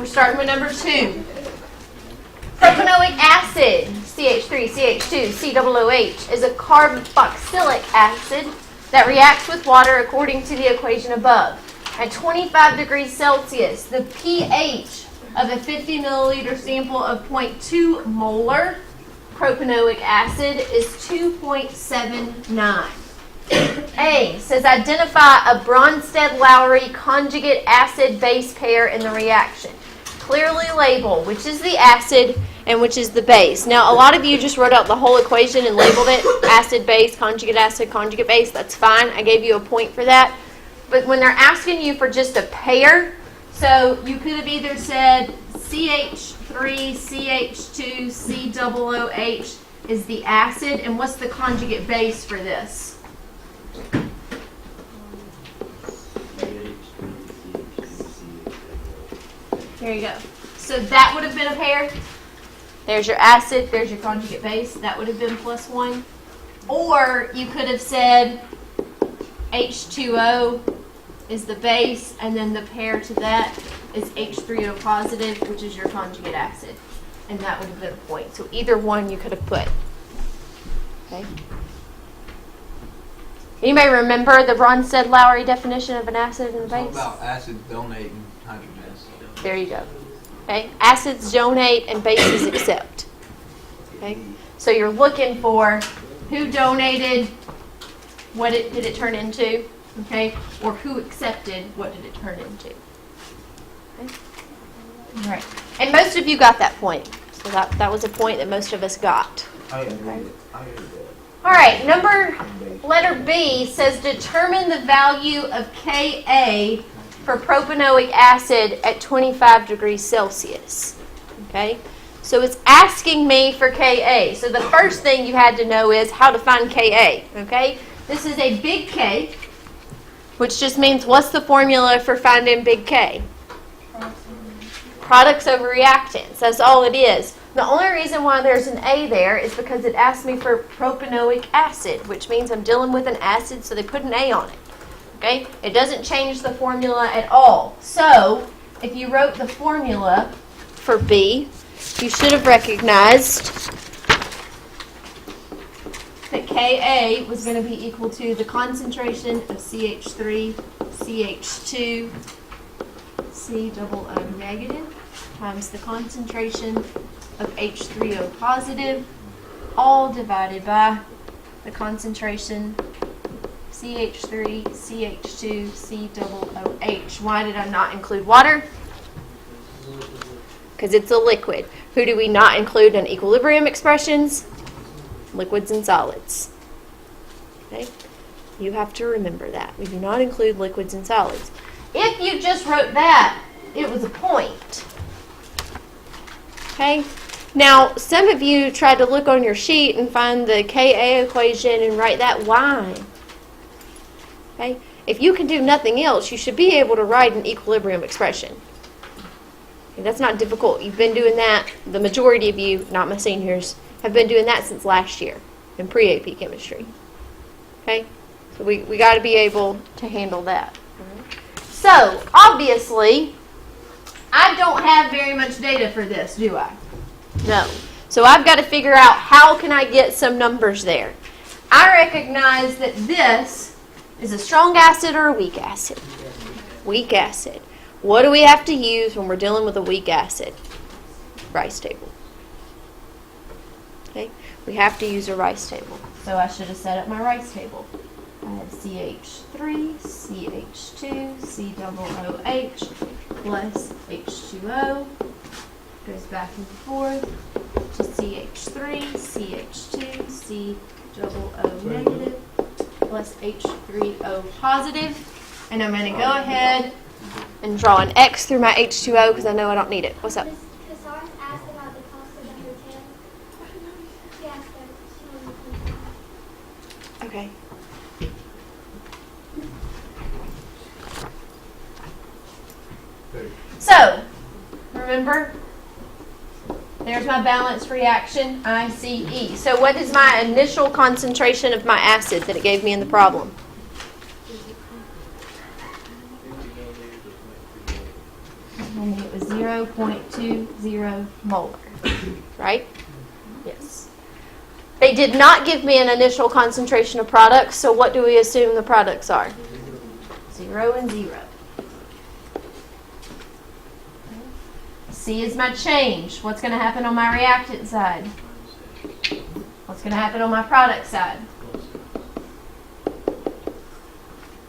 We're starting with number 2. Propanoic acid, CH3, CH2, COOH, is a carboxylic acid that reacts with water according to the equation above. At 25 degrees Celsius, the pH of a 50 milliliter sample of 0.2 molar propanoic acid is 2.79. A says identify a Bronsted-Lowry conjugate acid-base pair in the reaction. Clearly label which is the acid and which is the base. Now, a lot of you just wrote out the whole equation and labeled it acid-base, conjugate acid, conjugate base. That's fine. I gave you a point for that. But when they're asking you for just a pair, so you could have either said CH3, CH2, COOH is the acid, and what's the conjugate base for this? There you go. So that would have been a pair. There's your acid, there's your conjugate base. That would have been +1. Or you could have said H2O is the base, and then the pair to that is H3O positive, which is your conjugate acid. And that would have been a point. So either one you could have put. Okay. Anybody remember the Bronsted-Lowry definition of an acid and a base? It's all about acids donating hydrogen acid. There you go. Okay. Acids donate and bases accept. Okay. So you're looking for who donated, what did it turn into, okay, or who accepted, what did it turn into. Okay. All right. And most of you got that point. So that was a point that most of us got. Okay. All right, letter B says determine the value of Ka for propanoic acid at 25 degrees Celsius. Okay, so it's asking me for Ka. So the first thing you had to know is how to find Ka. Okay, this is a big K, which just means what's the formula for finding big K? Products over reactants. That's all it is. The only reason why there's an A there is because it asked me for propanoic acid, which means I'm dealing with an acid, so they put an A on it. Okay? It doesn't change the formula at all. So, if you wrote the formula for B, you should have recognized that Ka was going to be equal to the concentration of CH3, CH2, COO negative times the concentration of H3O positive, all divided by the concentration CH3, CH2, COOH. Why did I not include water? Because it's a liquid. Who do we not include in equilibrium expressions? Liquids and solids. Okay? You have to remember that. We do not include liquids and solids. If you just wrote that, it was a point. Okay? Now, some of you tried to look on your sheet and find the Ka equation and write that y. Okay? If you can do nothing else, you should be able to write an equilibrium expression. Okay, that's not difficult. You've been doing that. The majority of you, not my seniors, have been doing that since last year in pre-AP chemistry. Okay? So we got to be able to handle that. So, obviously, I don't have very much data for this, do I? No. So I've got to figure out how can I get some numbers there. I recognize that this is a strong acid or a weak acid. Weak acid. What do we have to use when we're dealing with a weak acid? Rice table. Okay? We have to use a rice table. So I should have set up my rice table. I have CH3, CH2, COOH plus H2O. Goes back and forth to CH3, CH2, COO negative plus H3O positive. And I'm going to go ahead and draw an X through my H2O because I know I don't need it. What's up? Cassandra asked about the cost of number 10. She asked that. Okay. So, remember, there's my balanced reaction, ICE. So what is my initial concentration of my acid that it gave me in the problem? told me it was 0.20 molar, right? Yes. They did not give me an initial concentration of products, so what do we assume the products are? 0 and 0. C is my change. What's going to happen on my reactant side? What's going to happen on my product side?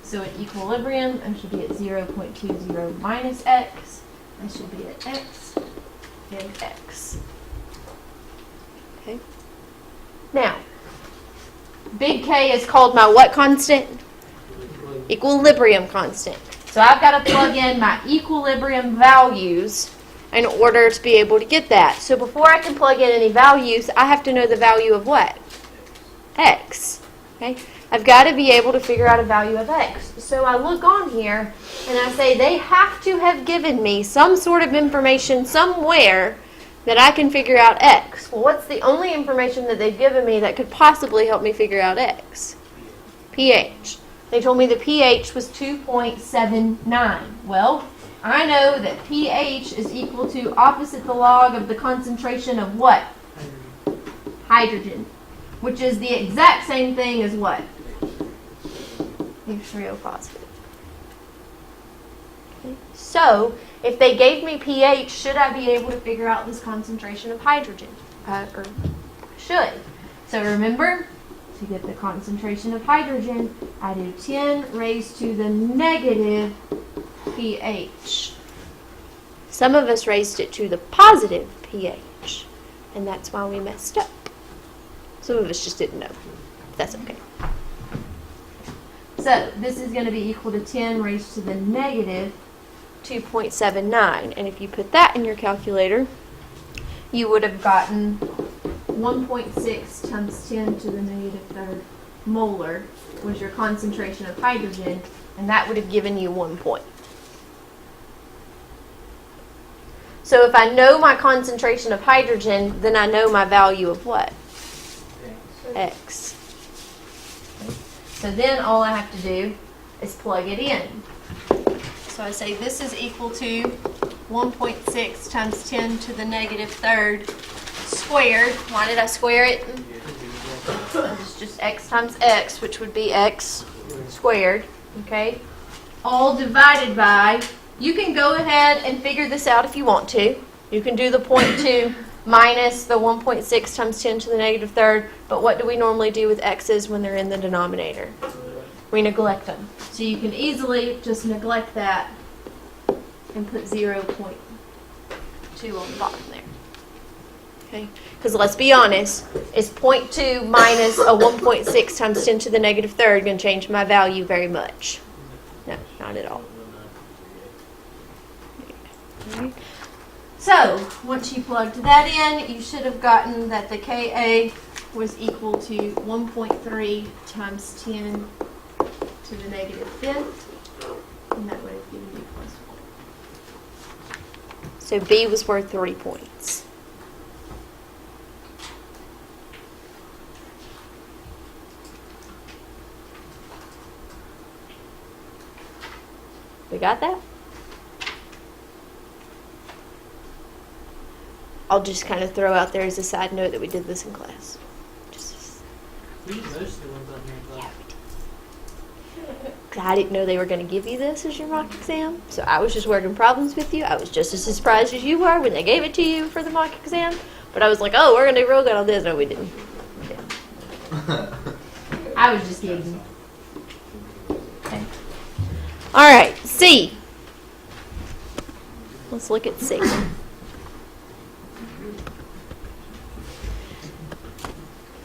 So at equilibrium, I should be at 0.20 minus x. I should be at x and x. Okay. Now, big K is called my what constant? Equilibrium constant. So I've got to plug in my equilibrium values in order to be able to get that. So before I can plug in any values, I have to know the value of what? X. Okay? I've got to be able to figure out a value of x. So I look on here and I say they have to have given me some sort of information somewhere that I can figure out x. Well, what's the only information that they've given me that could possibly help me figure out x? pH. They told me the pH was 2.79. Well, I know that pH is equal to opposite the log of the concentration of what? Hydrogen. Which is the exact same thing as what? H3O positive. Okay. So, if they gave me pH, should I be able to figure out this concentration of hydrogen? Or should. So remember, to get the concentration of hydrogen, I do 10 raised to the negative pH. Some of us raised it to the positive pH, and that's why we messed up. Some of us just didn't know. That's okay. So this is going to be equal to 10 raised to the negative 2.79. And if you put that in your calculator, you would have gotten 1.6 times 10 to the negative third molar was your concentration of hydrogen, and that would have given you 1 point. So if I know my concentration of hydrogen, then I know my value of what? X. So then all I have to do is plug it in. So I say this is equal to 1.6 times 10 to the negative third squared. Why did I square it? It's just x times x, which would be x squared. Okay? All divided by, you can go ahead and figure this out if you want to. You can do the 0.2 minus the 1.6 times 10 to the negative third, but what do we normally do with x's when they're in the denominator? We neglect them. So you can easily just neglect that and put 0.2 on the bottom there. Okay? Because let's be honest, is 0.2 minus a 1.6 times 10 to the negative third going to change my value very much? No, not at all. Okay. So, once you plugged that in, you should have gotten that the Ka was equal to 1.3 times 10 to the negative fifth, and that would have given you plus 1. So B was worth 3 points. We got that? I'll just kind of throw out there as a side note that we did this in class. We did most of the ones on here in class. I didn't know they were going to give you this as your mock exam, so I was just working problems with you. I was just as surprised as you were when they gave it to you for the mock exam, but I was like, oh, we're going to do real good on this. No, we didn't. Yeah. I was just kidding. Okay. All right, C. Let's look at C.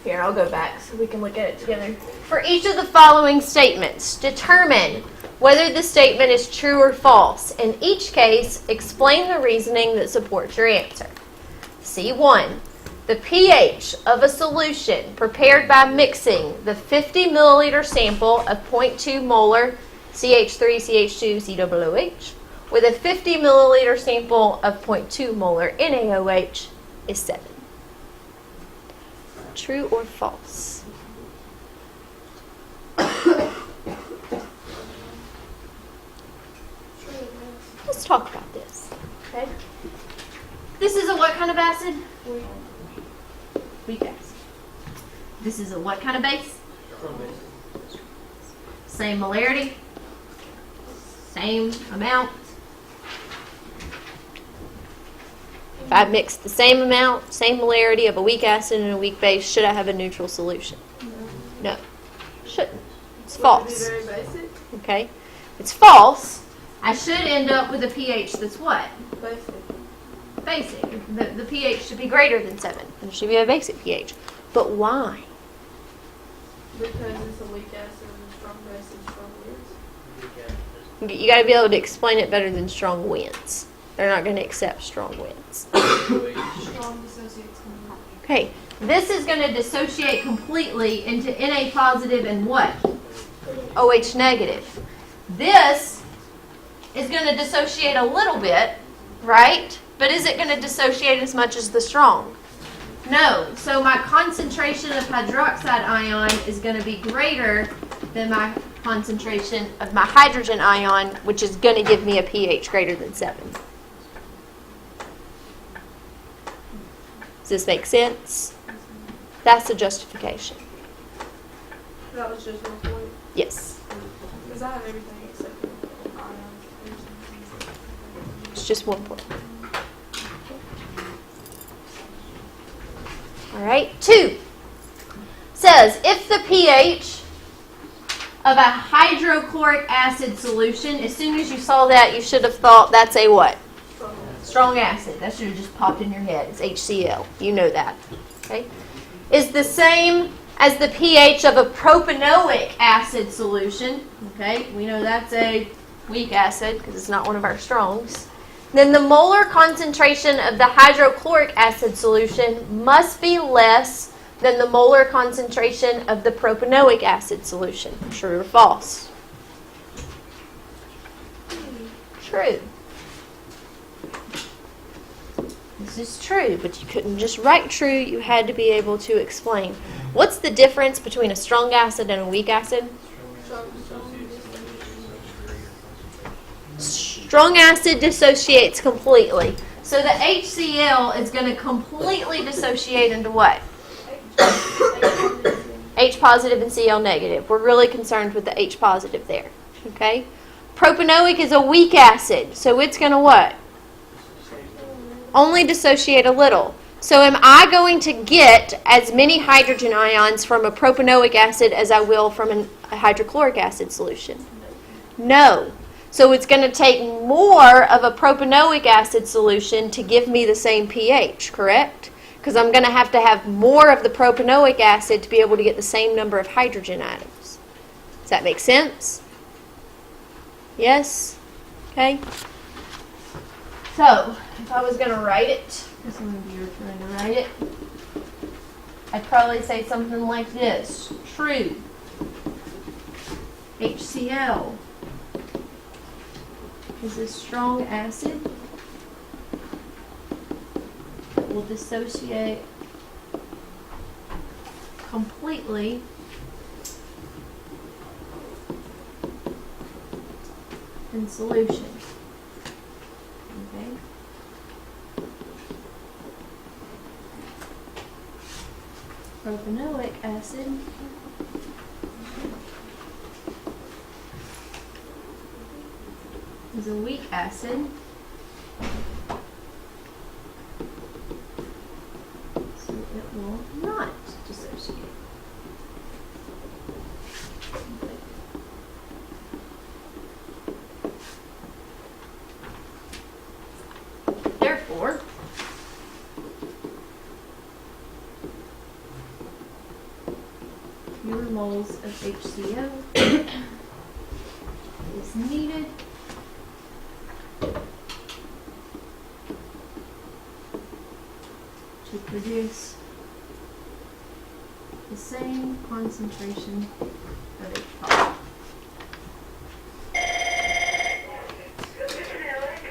Here, I'll go back so we can look at it together. For each of the following statements, determine whether the statement is true or false. In each case, explain the reasoning that supports your answer. C1. The pH of a solution prepared by mixing the 50 milliliter sample of 0.2 molar CH3, CH2, COOH with a 50 milliliter sample of 0.2 molar NaOH is 7. True or false? Let's talk about this. This is a what kind of acid? Weak acid. This is a what kind of base? Strong base. Same molarity. Same amount. If I mix the same amount, same molarity of a weak acid and a weak base, should I have a neutral solution? No. Shouldn't. It's false. Very basic. Okay? It's false. I should end up with a pH that's what? Basic. Basic. The pH should be greater than 7. And it should be a basic pH. But why? Because it's a weak acid and a strong base and strong winds. You got to be able to explain it better than strong winds. They're not going to accept strong winds. Strong dissociates completely. Okay, this is going to dissociate completely into Na positive and what? OH negative. This is going to dissociate a little bit, right? But is it going to dissociate as much as the strong? No. So my concentration of hydroxide ion is going to be greater than my concentration of my hydrogen ion, which is going to give me a pH greater than 7. Does this make sense? That's the justification. That was just one point. Yes. Because I have everything except for ions. It's just one point. All right. 2 says if the pH of a hydrochloric acid solution, as soon as you saw that, you should have thought that's a what? Strong acid. That should have just popped in your head. It's HCl. You know that. Okay. Is the same as the pH of a propanoic acid solution. Okay. We know that's a weak acid because it's not one of our strongs. Then the molar concentration of the hydrochloric acid solution must be less than the molar concentration of the propanoic acid solution. True or false? True. This is true, but you couldn't just write true. You had to be able to explain. What's the difference between a strong acid and a weak acid? Strong acid dissociates completely. So the HCl is going to completely dissociate into what? H positive and Cl negative. We're really concerned with the H positive there. Okay? Propanoic is a weak acid. So it's going to what? Only dissociate a little. So am I going to get as many hydrogen ions from a propanoic acid as I will from a hydrochloric acid solution? No. So it's going to take more of a propanoic acid solution to give me the same pH, correct? Because I'm going to have more of the propanoic acid to be able to get the same number of hydrogen atoms. Does that make sense? Yes? Okay. So, if I was going to write it, because some of you are trying to write it, I'd probably say something like this. True. HCl is a strong acid that will dissociate completely in solution. Okay. Propanoic acid is a weak acid. So it will not dissociate. Therefore, fewer moles of HCl is needed to produce the same concentration of H positive.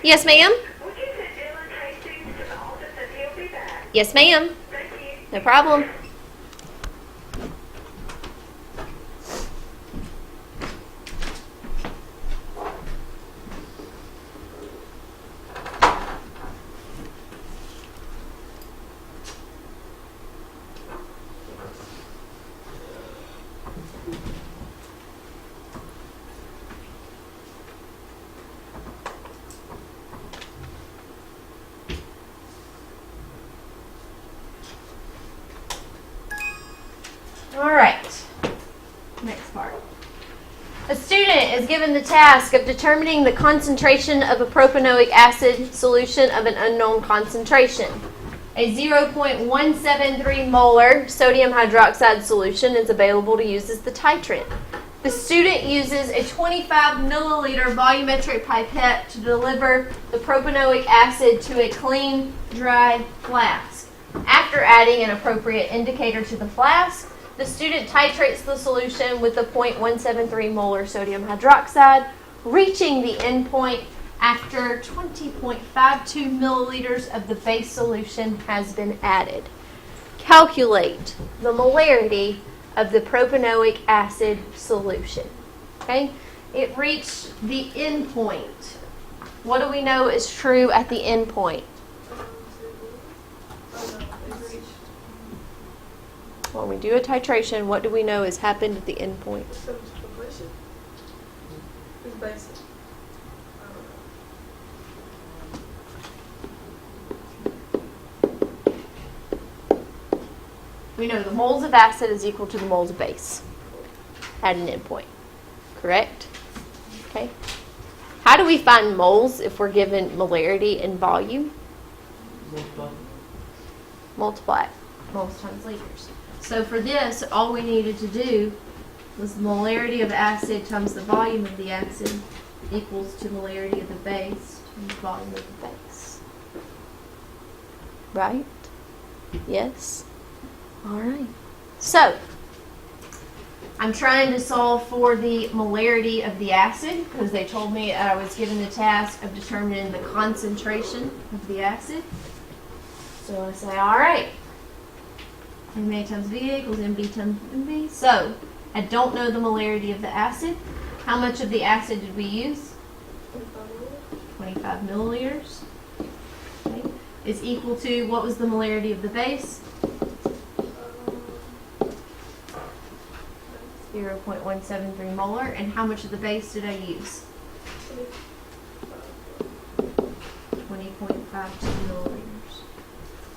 Yes, ma'am? Would you send Dylan Hastings to the office and he'll be back? Yes, ma'am. Thank you. No problem. given the task of determining the concentration of a propanoic acid solution of an unknown concentration. A 0.173 molar sodium hydroxide solution is available to use as the titrant. The student uses a 25 milliliter volumetric pipette to deliver the propanoic acid to a clean, dry flask. After adding an appropriate indicator to the flask, the student titrates the solution with the 0.173 molar sodium hydroxide, reaching the end point after 20.52 milliliters of the base solution has been added. Calculate the molarity of the propanoic acid solution. Okay? It reached the end point. What do we know is true at the end point? When we do a titration, what do we know has happened at the end point? It's basic. We know the moles of acid is equal to the moles of base at an end point. Correct? Okay. How do we find moles if we're given molarity and volume? Multiply moles times liters. So for this, all we needed to do was the molarity of acid times the volume of the acid equals to molarity of the base times volume of the base. Right? Yes? All right. So, I'm trying to solve for the molarity of the acid because they told me I was given the task of determining the concentration of the acid. So I say, all right, MA times V equals MB times MB. So, I don't know the molarity of the acid. How much of the acid did we use? 25 milliliters. Okay. Is equal to, what was the molarity of the base? 0.173 molar. And how much of the base did I use? 20.52 milliliters.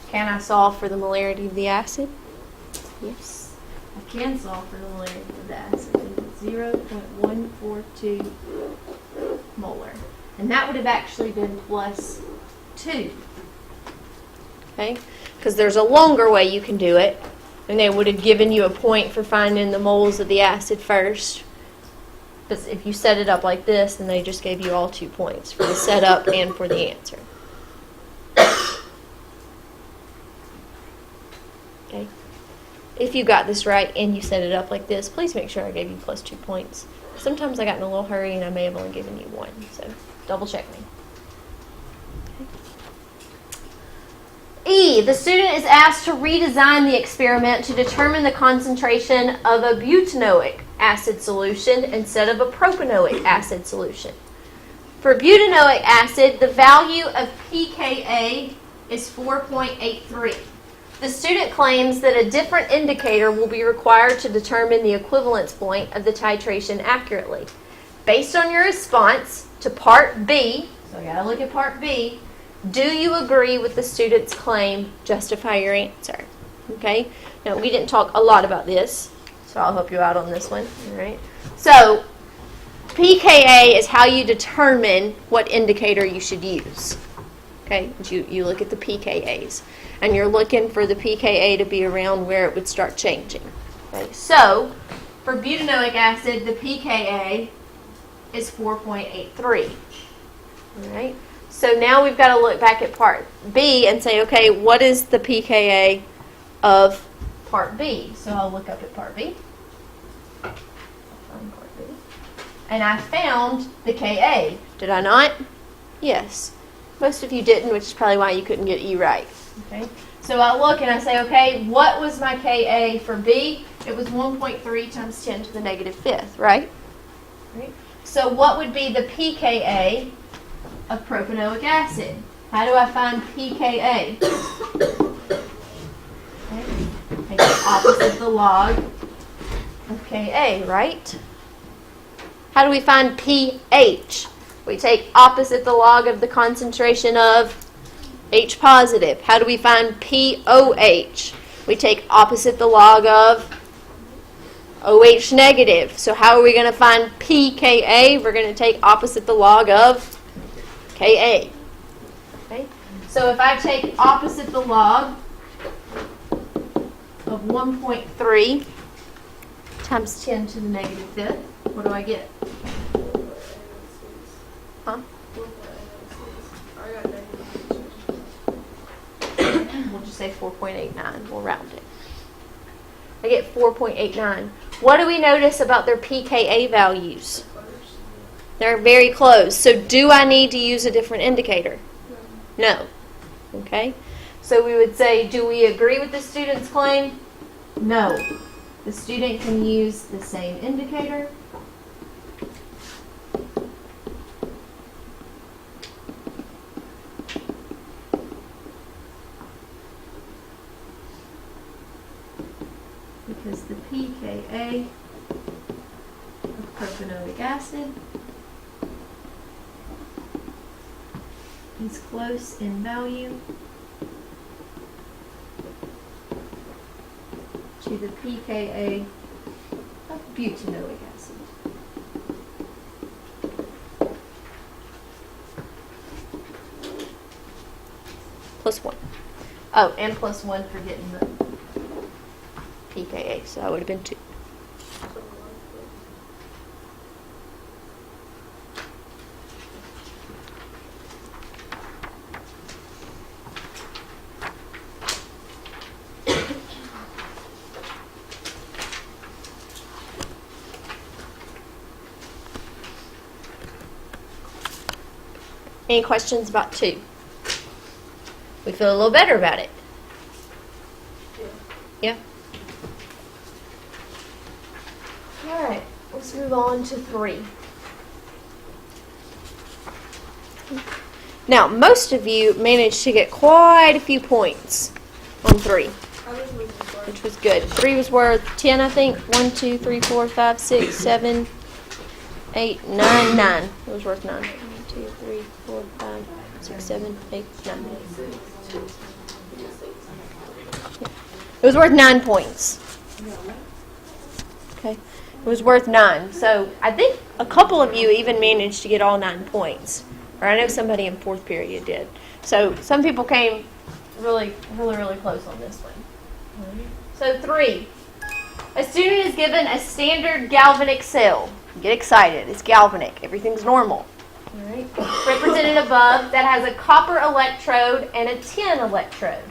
Can I solve for the molarity of the acid? Yes. I can solve for the molarity of the acid. It's 0.142 molar. And that would have actually been plus 2. Okay? Because there's a longer way you can do it. And they would have given you a point for finding the moles of the acid first. But if you set it up like this, then they just gave you all 2 points for the setup and for the answer. Okay. If you got this right and you set it up like this, please make sure I gave you plus 2 points. Sometimes I got in a little hurry and I may have only given you 1, so double check me. E, the student is asked to redesign the experiment to determine the concentration of a butanoic acid solution instead of a propanoic acid solution. For butanoic acid, the value of pKa is 4.83. The student claims that a different indicator will be required to determine the equivalence point of the titration accurately. Based on your response to Part B, so I got to look at Part B, do you agree with the student's claim? Justify your answer. Okay? Now, we didn't talk a lot about this, so I'll help you out on this one. All right? So, pKa is how you determine what indicator you should use. Okay? You look at the pKa's, and you're looking for the pKa to be around where it would start changing. Okay? So, for butanoic acid, the pKa is 4.83. All right? So now we've got to look back at Part B and say, okay, what is the pKa of Part B? So I'll look up at Part B. And I found the Ka. Did I not? Yes. Most of you didn't, which is probably why you couldn't get E right. Okay. So I look and I say, okay, what was my Ka for B? It was 1.3 times 10 to the negative fifth, right? Right. So what would be the pKa of propanoic acid? How do I find pKa? Okay. Take the opposite the log of Ka, right? How do we find pH? We take opposite the log of the concentration of H positive. How do we find pOH? We take opposite the log of OH negative. So how are we going to find pKa? We're going to take opposite the log of Ka. Okay? So if I take opposite the log of 1.3 times 10 to the negative fifth, what do I get? Huh? I got negative. We'll just say 4.89. We'll round it. I get 4.89. What do we notice about their pKa values? They're very close. So do I need to use a different indicator? No. Okay? So we would say, do we agree with the student's claim? No. The student can use the same indicator. Because the pKa of propanoic acid is close in value to the pKa of butanoic acid. Plus 1. Oh, and plus 1 for getting the pKa, so that would have been 2. Any questions about 2? We feel a little better about it. Yeah? All right, let's move on to 3. Now, most of you managed to get quite a few points on 3, I was losing score. which was good. 3 was worth 10, I think. 1, 2, 3, 4, 5, 6, 7, 8, 9, 9. It was worth 9. 1, 2, 3, 4, 5, 6, 7, 8, 9. It was worth 9 points. Okay. It was worth 9. So I think a couple of you even managed to get all 9 points. Or I know somebody in 4th period did. So some people came really close on this one. So 3. A student is given a standard galvanic cell. Get excited. It's galvanic. Everything's normal. All right. Represented above, that has a copper electrode and a tin electrode.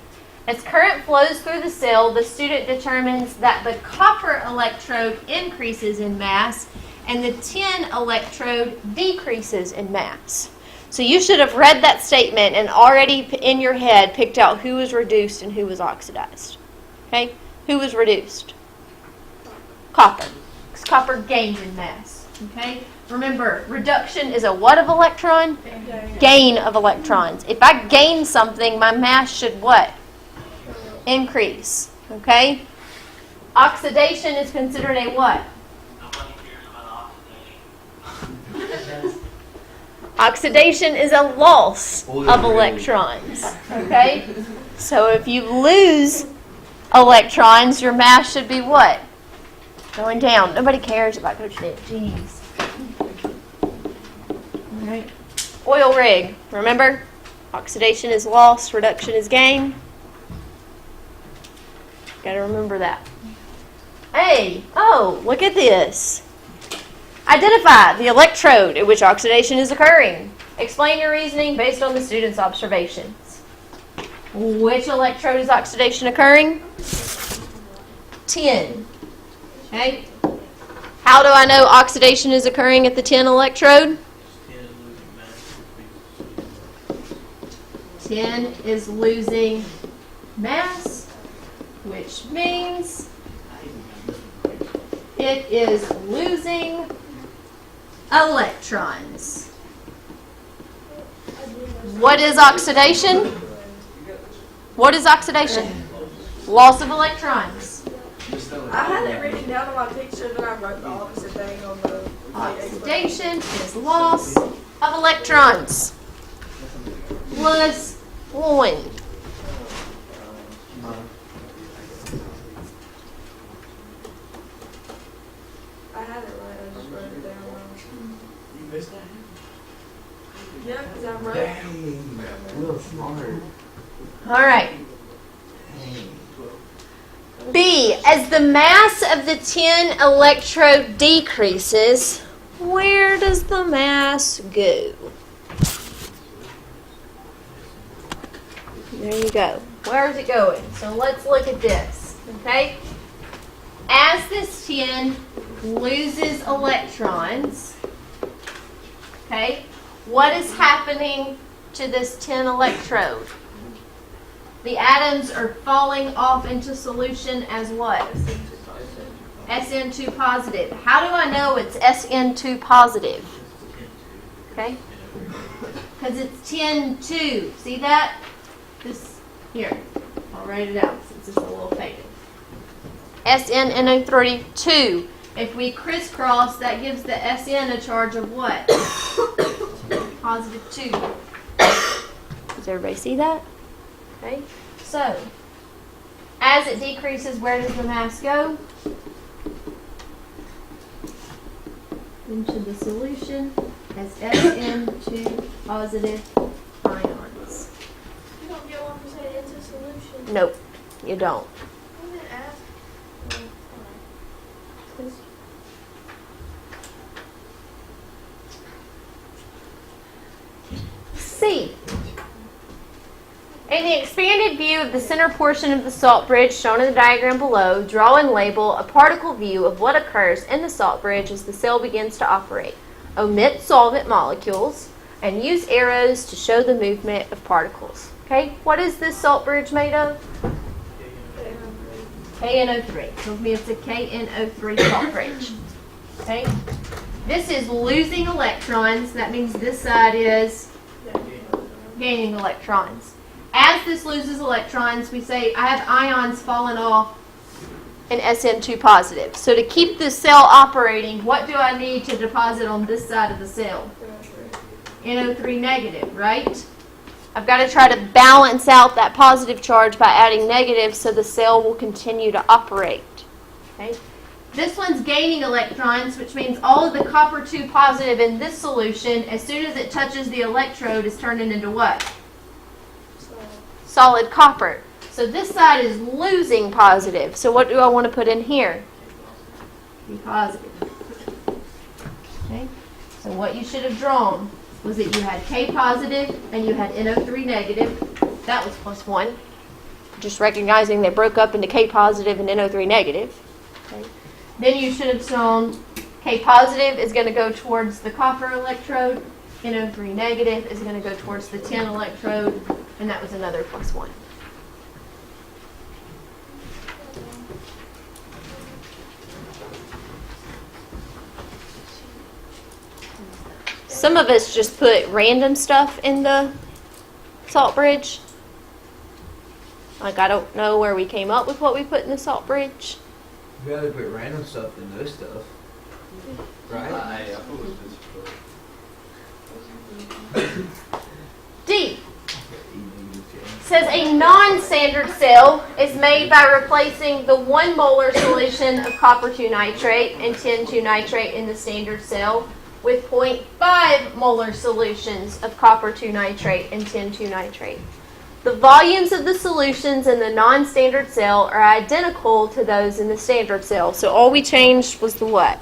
As current flows through the cell, the student determines that the copper electrode increases in mass and the tin electrode decreases in mass. So you should have read that statement and already in your head picked out who was reduced and who was oxidized. Okay? Who was reduced? Copper. Because copper gains in mass. Okay? Remember, reduction is a what of electron? Gain of electrons. If I gain something, my mass should what? Increase. Okay? Oxidation is considered a what? Oxidation is a loss of electrons. Okay? So if you lose electrons, your mass should be what? Going down. Nobody cares about Coach Nick. Jeez. All right. Oil rig. Remember? Oxidation is loss, reduction is gain. Got to remember that. Hey, oh, look at this. Identify the electrode at which oxidation is occurring. Explain your reasoning based on the student's observations. Which electrode is oxidation occurring? Tin. Okay. How do I know oxidation is occurring at the tin electrode? Tin is losing mass, which means it is losing electrons. What is oxidation? What is oxidation? Loss of electrons. I had it written down on my picture, then I wrote the opposite thing on the Oxidation is loss of electrons. Plus 1. had it right. I just wrote it down wrong. You missed that? Yeah, because I wrote. Dang, real smart. All right. Dang. B, as the mass of the tin electrode decreases, where does the mass go? There you go. Where is it going? So let's look at this, okay? As this tin loses electrons, okay, what is happening to this tin electrode? The atoms are falling off into solution as what? SN2 positive. How do I know it's SN2 positive? Okay? Because it's 10-2. See that? This here. I'll write it out since it's a little faded. SnNO3 2. If we crisscross, that gives the SN a charge of what? Positive 2. Does everybody see that? Okay. So, as it decreases, where does the mass go? Into the solution as SN2 positive ions. You don't get one percent into solution. Nope, you don't. I didn't ask. C. In the expanded view of the center portion of the salt bridge shown in the diagram below, draw and label a particle view of what occurs in the salt bridge as the cell begins to operate. Omit solvent molecules and use arrows to show the movement of particles. Okay, what is this salt bridge made of? KNO3. Tells me it's a KNO3 salt bridge. Okay, this is losing electrons. That means this side is gaining electrons. As this loses electrons, we say I have ions falling off in SN2 positive. So to keep this cell operating, what do I need to deposit on this side of the cell? NO3 negative, right? I've got to try to balance out that positive charge by adding negative so the cell will continue to operate. Okay? This one's gaining electrons, which means all of the copper 2 positive in this solution, as soon as it touches the electrode, is turning into what? Solid copper. So this side is losing positive. So what do I want to put in here? Be positive. Okay. So what you should have drawn was that you had K positive and you had NO3 negative. That was plus 1. Just recognizing they broke up into K positive and NO3 negative. Okay. Then you should have shown K positive is going to go towards the copper electrode. NO3 negative is going to go towards the tin electrode. And that was another plus 1. Some of us just put random stuff in the salt bridge. Like, I don't know where we came up with what we put in the salt bridge. You gotta put random stuff in those stuff. Right? D. Says a non-standard cell is made by replacing the 1 molar solution of copper 2 nitrate and tin 2 nitrate in the standard cell with 0.5 molar solutions of copper 2 nitrate and tin 2 nitrate. The volumes of the solutions in the non-standard cell are identical to those in the standard cell. So all we changed was the what?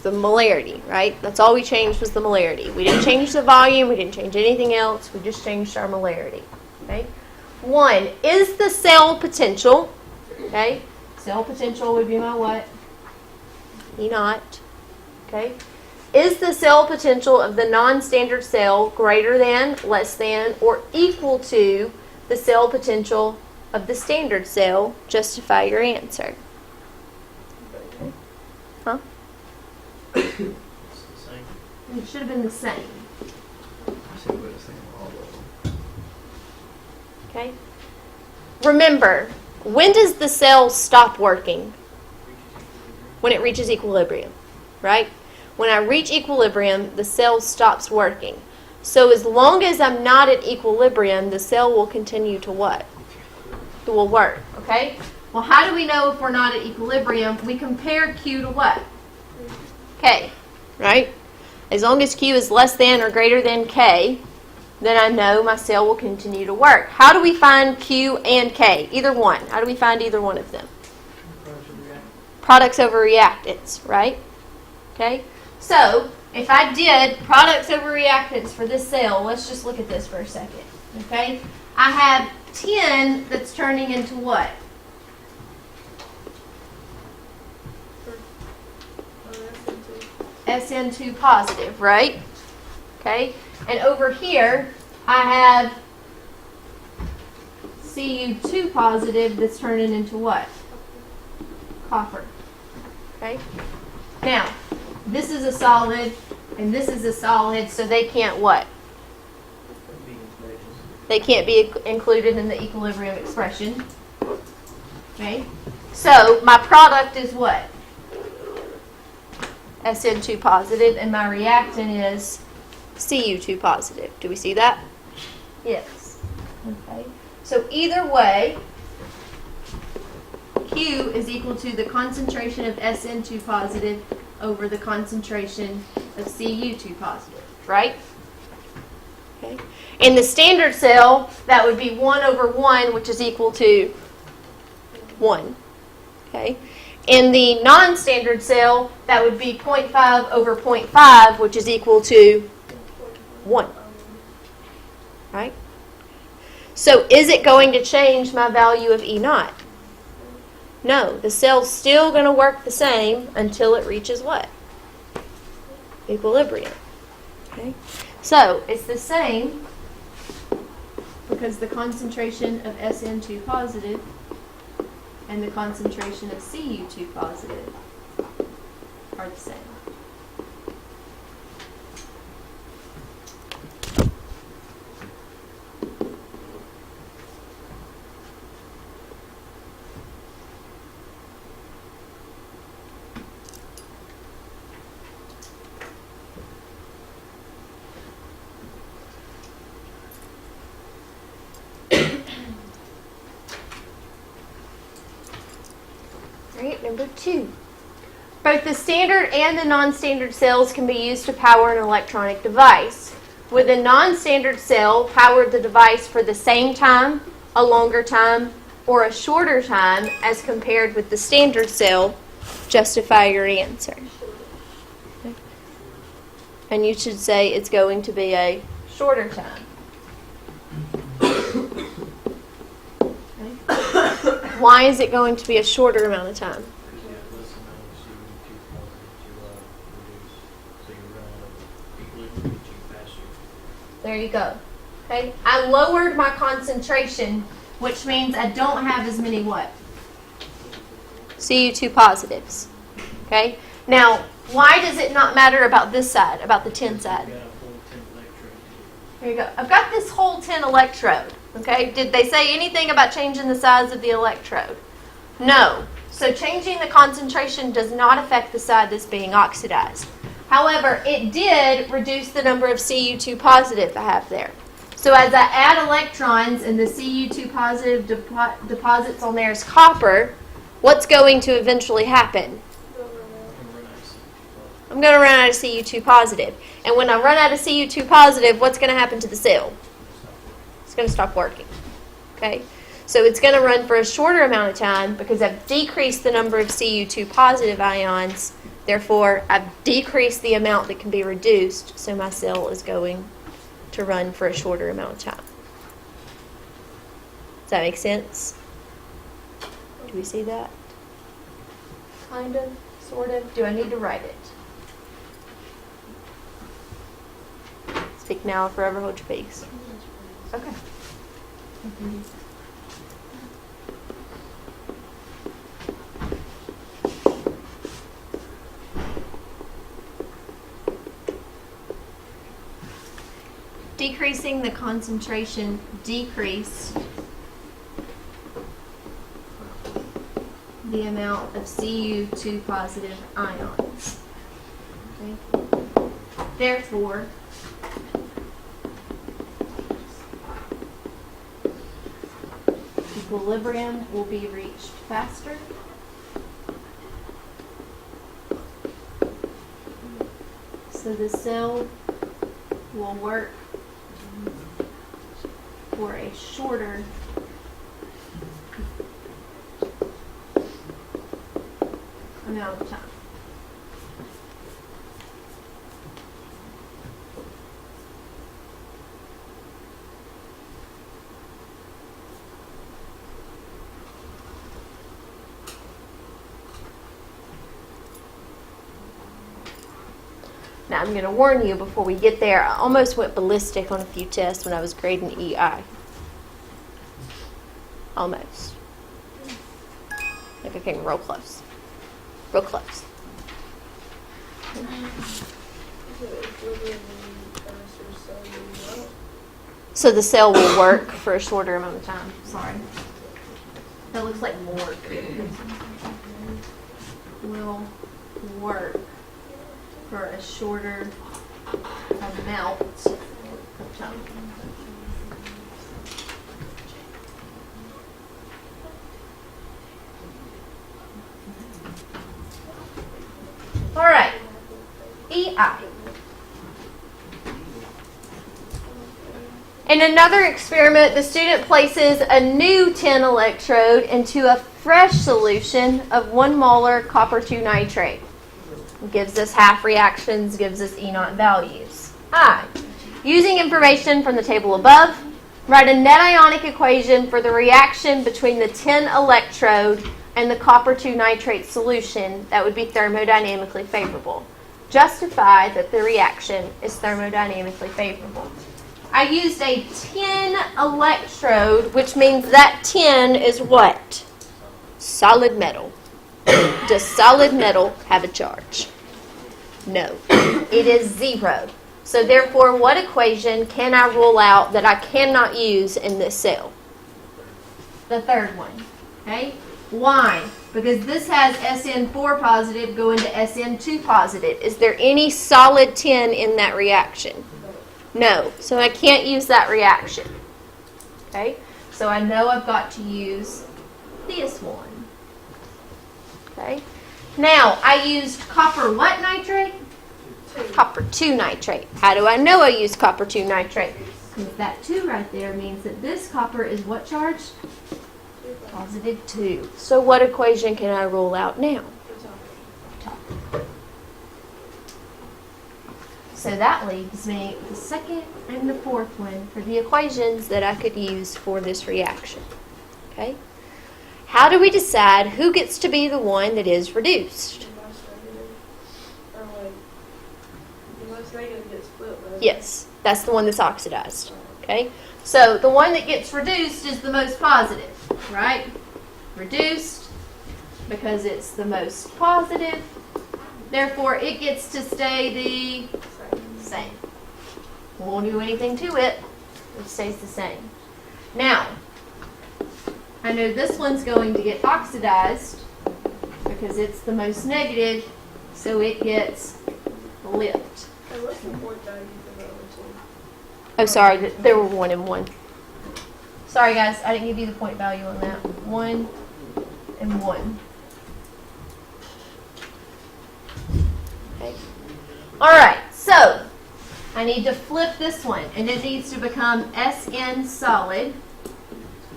The molarity, right? That's all we changed was the molarity. We didn't change the volume. We didn't change anything else. We just changed our molarity. Okay. 1 is the cell potential. Okay. Cell potential would be my what? E naught. Okay. Is the cell potential of the non-standard cell greater than, less than, or equal to the cell potential of the standard cell? Justify your answer. Huh? It's the same. It should have been the same. I should put the same all of them. Okay. Remember, when does the cell stop working? When it reaches equilibrium, right? When I reach equilibrium, the cell stops working. So as long as I'm not at equilibrium, the cell will continue to what? It will work, okay? Well, how do we know if we're not at equilibrium? We compare Q to what? K, right? As long as Q is less than or greater than K, then I know my cell will continue to work. How do we find Q and K? Either one. How do we find either one of them? Products over reactants, right? Okay? So, if I did products over reactants for this cell, let's just look at this for a second. Okay? I have 10 that's turning into what? SN2 positive, right? Okay? And over here, I have Cu2 positive that's turning into what? Copper. Okay? Now, this is a solid, and this is a solid, so they can't what? They can't be included in the equilibrium expression. Okay? So, my product is what? SN2 positive, and my reactant is Cu2 positive. Do we see that? Yes. Okay. So either way, Q is equal to the concentration of SN2 positive over the concentration of Cu2 positive, right? Okay. In the standard cell, that would be 1 over 1, which is equal to 1. Okay. In the non-standard cell, that would be 0.5 over 0.5, which is equal to 1. Right? So is it going to change my value of E naught? No. The cell's still going to work the same until it reaches what? Equilibrium. Okay? So it's the same because the concentration of SN2 positive and the concentration of Cu2 positive are the same. Number 2. Both the standard and the non-standard cells can be used to power an electronic device. Would the non-standard cell power the device for the same time, a longer time, or a shorter time as compared with the standard cell? Justify your answer. Okay. And you should say it's going to be a shorter time. Why is it going to be a shorter amount of time? Because you have less amount of CO2 positive to reduce, so you run out of equilibrium reaching faster. There you go. Okay, I lowered my concentration, which means I don't have as many what? Cu2 positives. Okay, now why does it not matter about this side, about the 10 side? You got a whole 10 electrode. Here you go. I've got this whole 10 electrode. Okay, did they say anything about changing the size of the electrode? No. So changing the concentration does not affect the side that's being oxidized. However, it did reduce the number of Cu2 positive I have there. So as I add electrons and the Cu2 positive deposits on there is copper, what's going to eventually happen? I'm going to run out of Cu2 positive. And when I run out of Cu2 positive, what's going to happen to the cell? It's going to stop working. Okay? So it's going to run for a shorter amount of time because I've decreased the number of Cu2 positive ions. Therefore, I've decreased the amount that can be reduced, so my cell is going to run for a shorter amount of time. Does that make sense? Do we see that? Kind of, sort of. Do I need to write it? Speak now or forever hold your peace. Okay. Decreasing the concentration decreased the amount of Cu2 positive ions. Okay. Therefore, equilibrium will be reached faster. So the cell will work for a shorter amount of time. Now, I'm going to warn you before we get there, I almost went ballistic on a few tests when I was grading EI. Almost. Like I came real close. Real close. So equilibrium and faster, so you know. So the cell will work for a shorter amount of time. Sorry. That looks like more. Will work for a shorter amount of time. All right. EI. In another experiment, the student places a new tin electrode into a fresh solution of 1 molar copper 2 nitrate. It gives us half reactions, gives us E0 values. I, using information from the table above, write a net ionic equation for the reaction between the tin electrode and the copper 2 nitrate solution that would be thermodynamically favorable. Justify that the reaction is thermodynamically favorable. I used a tin electrode, which means that tin is what? Solid metal. Does solid metal have a charge? No. It is 0. So therefore, what equation can I rule out that I cannot use in this cell? The third one. Okay? Why? Because this has SN4 positive going to SN2 positive. Is there any solid tin in that reaction? No. So I can't use that reaction. Okay? So I know I've got to use this one. Okay? Now, I used copper what nitrate? Copper 2 nitrate. How do I know I used copper 2 nitrate? Because that 2 right there means that this copper is what charge? Positive 2. So what equation can I rule out now? Top. So that leaves me the second and the fourth one for the equations that I could use for this reaction. Okay? How do we decide who gets to be the one that is reduced? The most negative gets split, right? Yes, that's the one that's oxidized. Okay? So the one that gets reduced is the most positive, right? Reduced because it's the most positive. Therefore, it gets to stay the same. We won't do anything to it. It stays the same. Now, I know this one's going to get oxidized because it's the most negative, so it gets lipped. Hey, what's the point value for the other two? Oh, sorry, there were 1 and 1. Sorry, guys, I didn't give you the point value on that. 1 and 1. Okay. All right, so I need to flip this one, and it needs to become SN solid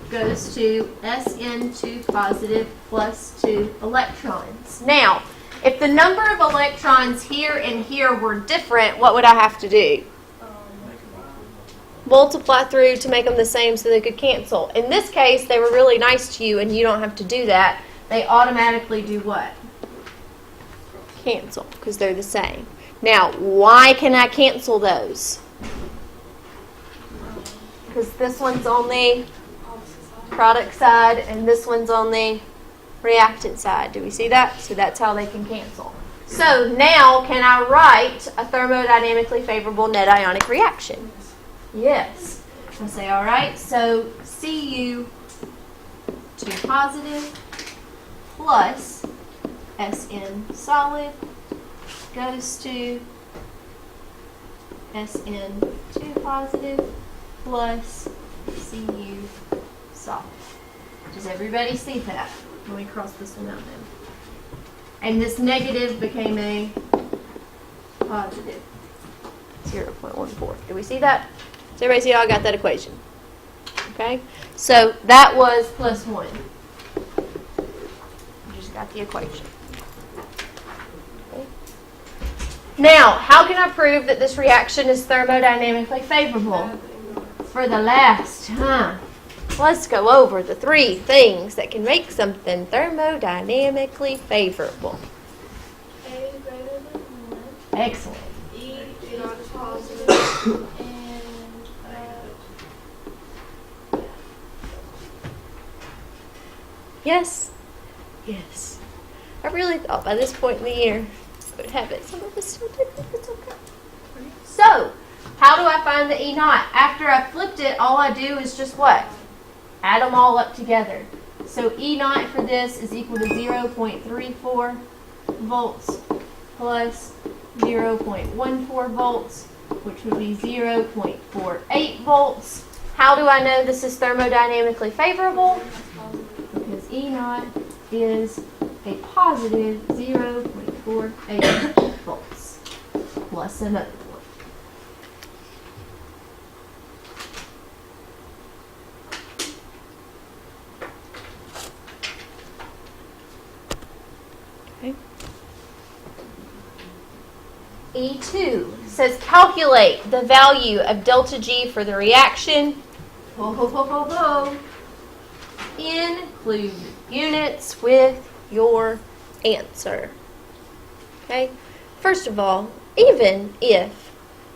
goes to SN2 positive plus 2 electrons. Now, if the number of electrons here and here were different, what would I have to do? Multiply through to make them the same so they could cancel. In this case, they were really nice to you and you don't have to do that. They automatically do what? Cancel, because they're the same. Now, why can I cancel those? Because this one's on the product side and this one's on the reactant side. Do we see that? So that's how they can cancel. So now, can I write a thermodynamically favorable net ionic reaction? Yes. I'll say, all right, so Cu2 positive plus Sn solid goes to Sn2 positive plus Cu solid. Does everybody see that? Let me cross this one out then. And this negative became a positive 0.14. Do we see that? Does everybody see how I got that equation? Okay? So that was plus 1. You just got the equation. Okay. Now, how can I prove that this reaction is thermodynamically favorable? For the last time, let's go over the 3 things that can make something thermodynamically favorable. A is greater than 1. Excellent. E is positive. And Yes? Yes. I really thought by this point in the year I would have it. Some of us still didn't. It's okay. So, how do I find the E naught? After I flipped it, all I do is just what? Add them all up together. So E naught for this is equal to 0.34 volts plus 0.14 volts, which would be 0.48 volts. How do I know this is thermodynamically favorable? Because E naught is a positive 0.48 volts plus another one. Okay. E2 says calculate the value of delta G for the reaction. Ho, ho, ho, ho, ho. Include units with your answer. Okay? First of all, even if,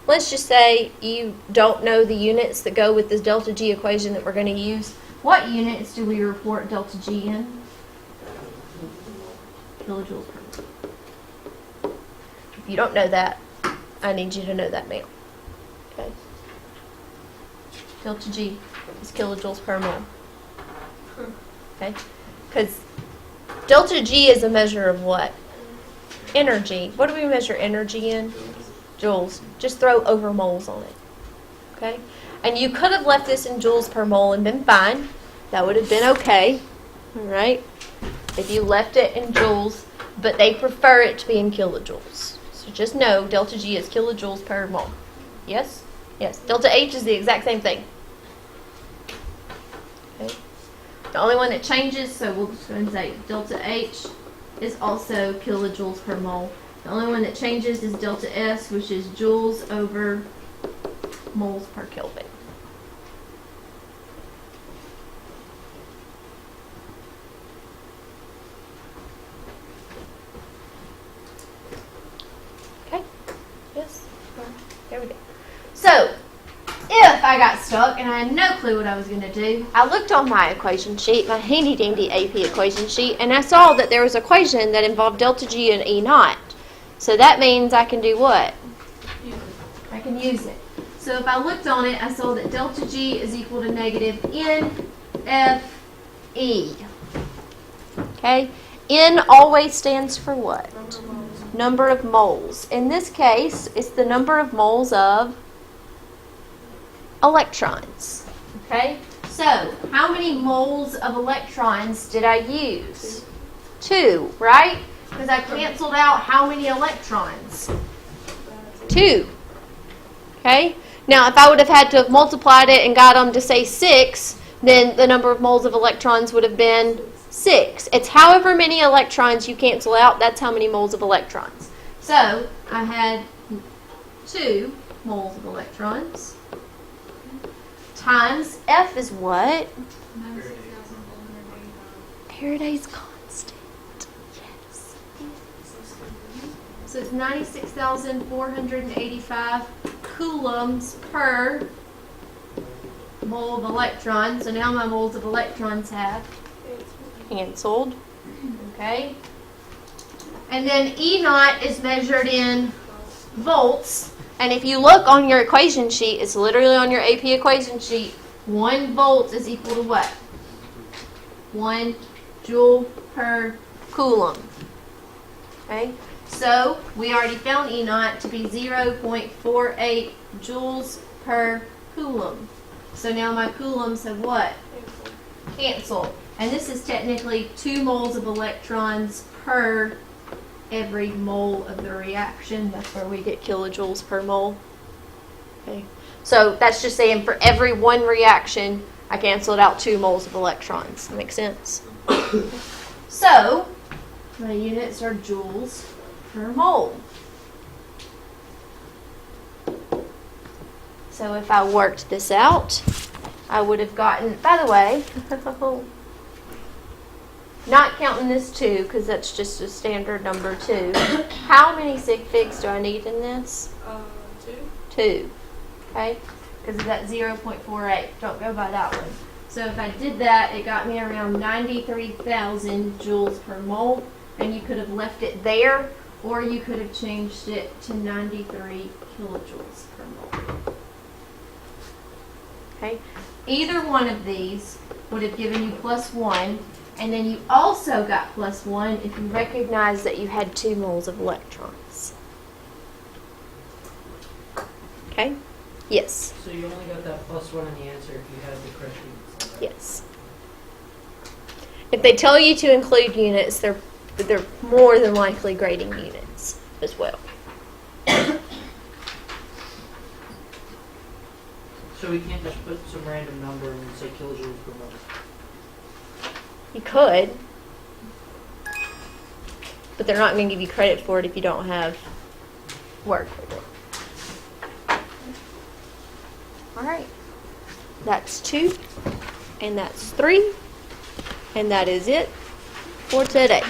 let's just say you don't know the units that go with this delta G equation that we're going to use, what units do we report delta G in? Kilojoules per mole. If you don't know that, I need you to know that now. Okay? Delta G is kilojoules per mole. Okay? Because delta G is a measure of what? Energy. What do we measure energy in? Joules. Just throw over moles on it. Okay? And you could have left this in joules per mole and been fine. That would have been okay. Alright? If you left it in joules, but they prefer it to be in kilojoules. So just know delta G is kilojoules per mole. Yes? Yes. Delta H is the exact same thing. Okay? The only one that changes, so we'll just go and say delta H is also kilojoules per mole. The only one that changes is delta S, which is joules over moles per Kelvin. Okay? Yes? There we go. So, if I got stuck and I had no clue what I was going to do, I looked on my equation sheet, my handy dandy AP equation sheet, and I saw that there was an equation that involved delta G and E naught. So that means I can do what? I can use it. So if I looked on it, I saw that delta G is equal to negative NFE. Okay? N always stands for what? Number of moles. In this case, it's the number of moles of electrons. Okay? So, how many moles of electrons did I use? 2, right? Because I canceled out how many electrons? 2. Okay? Now, if I would have had to have multiplied it and got them to say 6, then the number of moles of electrons would have been 6. It's however many electrons you cancel out, that's how many moles of electrons. So, I had 2 moles of electrons times F is what? Faraday's constant. Yes. So it's 96,485 coulombs per mole of electrons. So now my moles of electrons have canceled. Okay. And then E naught is measured in volts. And if you look on your equation sheet, it's literally on your AP equation sheet, 1 volt is equal to what? 1 joule per coulomb. Okay? So, we already found E naught to be 0.48 joules per coulomb. So now my coulombs have what? Cancel. And this is technically 2 moles of electrons per every mole of the reaction. That's where we get kilojoules per mole. Okay. So that's just saying for every one reaction, I canceled out 2 moles of electrons. That makes sense? So, my units are joules per mole. So if I worked this out, I would have gotten, by the way, not counting this 2, because that's just a standard number 2. How many sig figs do I need in this? 2. 2. Okay? Because of that 0.48. Don't go by that one. So if I did that, it got me around 93,000 joules per mole. And you could have left it there, or you could have changed it to 93 kilojoules per mole. Okay? Either one of these would have given you +1. And then you also got +1 if you recognize that you had 2 moles of electrons. Okay? Yes. So you only got that +1 in the answer if you had the correct units. Yes. If they tell you to include units, they're more than likely grading units as well. So we can't just put some random number and say kilojoules per mole. You could, but they're not going to give you credit for it if you don't have work with it. All right. That's 2, and that's 3, and that is it for today.